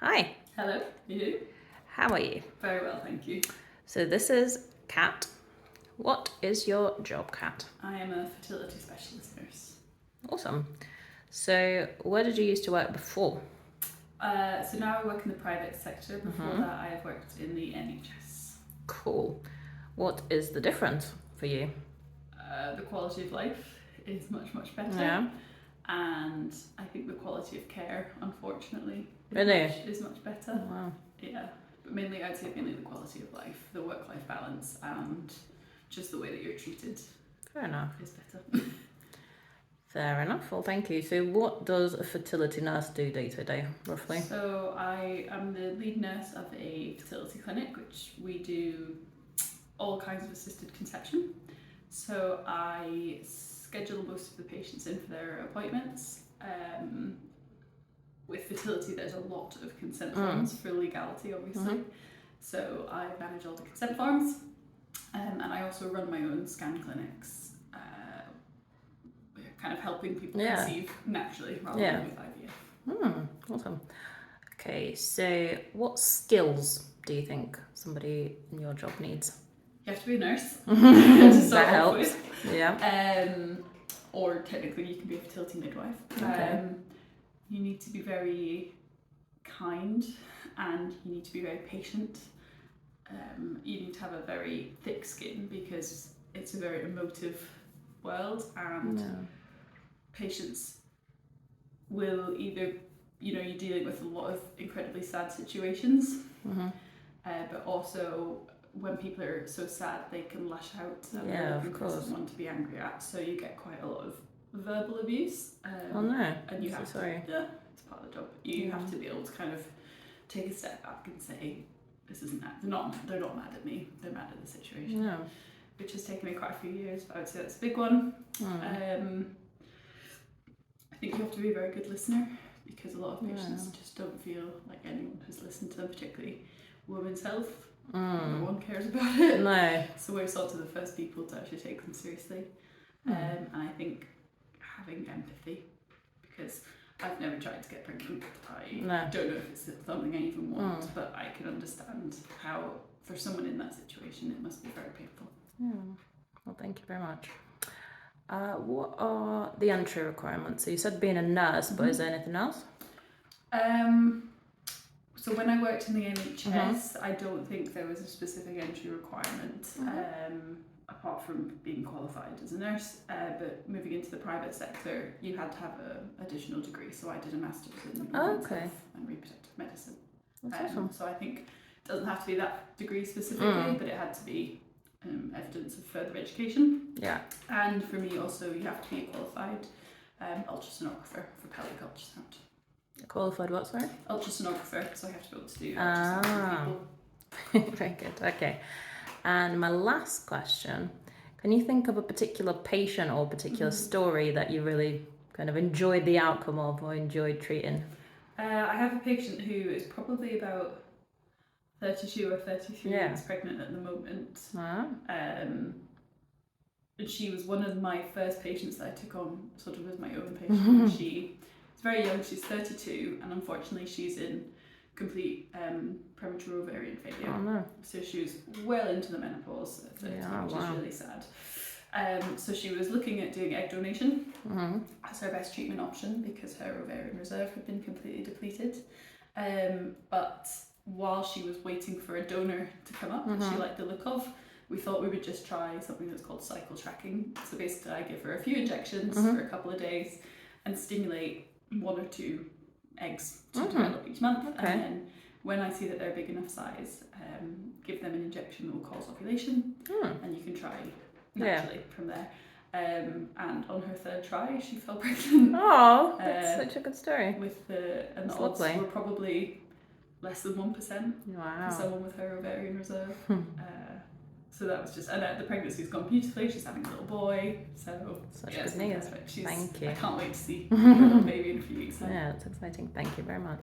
Hi, Hello, you? how are you? Very well, thank you. So this is Kat. What is your job, Kat? I am a fertility specialist nurse. Awesome. So where did you used to work before? So now I work in the private sector. Before that, I have worked in the NHS. Cool. What is the difference for you? The quality of life is much better. Yeah. And I think the quality of care, unfortunately, Really? is much better. Wow. Yeah, but mainly I'd say mainly the quality of life, the work-life balance, and just the way that you're treated Fair enough. is better. Fair enough. Well, thank you. So what does a fertility nurse do day to day, roughly? So I am the lead nurse of a fertility clinic, which we do all kinds of assisted conception. So I schedule most of the patients in for their appointments. With fertility, there's a lot of consent forms for legality, obviously. So I manage all the consent forms, and I also run my own scan clinics, kind of helping people conceive naturally rather than with IVF. Awesome. Okay, so what skills do you think somebody in your job needs? You have to be a nurse. That helps. Yeah. Or technically you can be a fertility midwife. Okay. You need to be very kind and you need to be very patient. You need to have a very thick skin because it's a very emotive world, and patients will either, you're dealing with a lot of incredibly sad situations, but also when people are so sad they can lash out and they're looking for someone to be angry at, so you get quite a lot of verbal abuse. Oh no, and you have sorry. It's part of the job. You have to be able to kind of take a step back and say, this isn't that, they're not mad at me, they're mad at the situation. No. Which has taken me quite a few years, but I would say that's a big one. I think you have to be a very good listener, because a lot of patients just don't feel like anyone has listened to them, particularly women's health. No one cares about it. No. So we're sort of the first people to actually take them seriously. And I think having empathy, because I've never tried to get pregnant. I don't know if it's something I even want, but I can understand how, for someone in that situation, it must be very painful. Well, thank you very much. What are the entry requirements? So you said being a nurse, but is there anything else? So when I worked in the NHS, I don't think there was a specific entry requirement, apart from being qualified as a nurse. But moving into the private sector, you had to have an additional degree. So I did a master's in women's health and reproductive medicine. That's awesome. So I think it doesn't have to be that degree specifically, but it had to be evidence of further education. Yeah. And for me also, you have to be a qualified ultrasonographer for pelvic ultrasound. Qualified what, sorry? Ultrasonographer, so I have to be able to do ultrasound for people. Very good, okay. And my last question, can you think of a particular patient or particular story that you really kind of enjoyed the outcome of or enjoyed treating? I have a patient who is probably about 32 or 33 weeks pregnant at the moment. And she was one of my first patients that I took on sort of as my own patient. She is very young, she's 32, and unfortunately she's in complete premature ovarian failure. Oh no. So she was well into the menopause at 30, which is really sad. So she was looking at doing egg donation as her best treatment option because her ovarian reserve had been completely depleted. But while she was waiting for a donor to come up that she liked the look of, we thought we would just try something that's called cycle tracking. So basically I give her a few injections for a couple of days and stimulate 1 or 2 eggs to develop each month. And then when I see that they're big enough size, give them an injection that will cause ovulation, and you can try naturally from there. And on her 3rd try, she fell pregnant. Oh, that's such a good story. And the odds were probably less than 1% for someone with her ovarian reserve. So that was just, and the pregnancy's gone beautifully. She's having a little boy, so such good news. Thank you. I can't wait to see her little baby in a few weeks. Yeah, that's exciting. Thank you very much.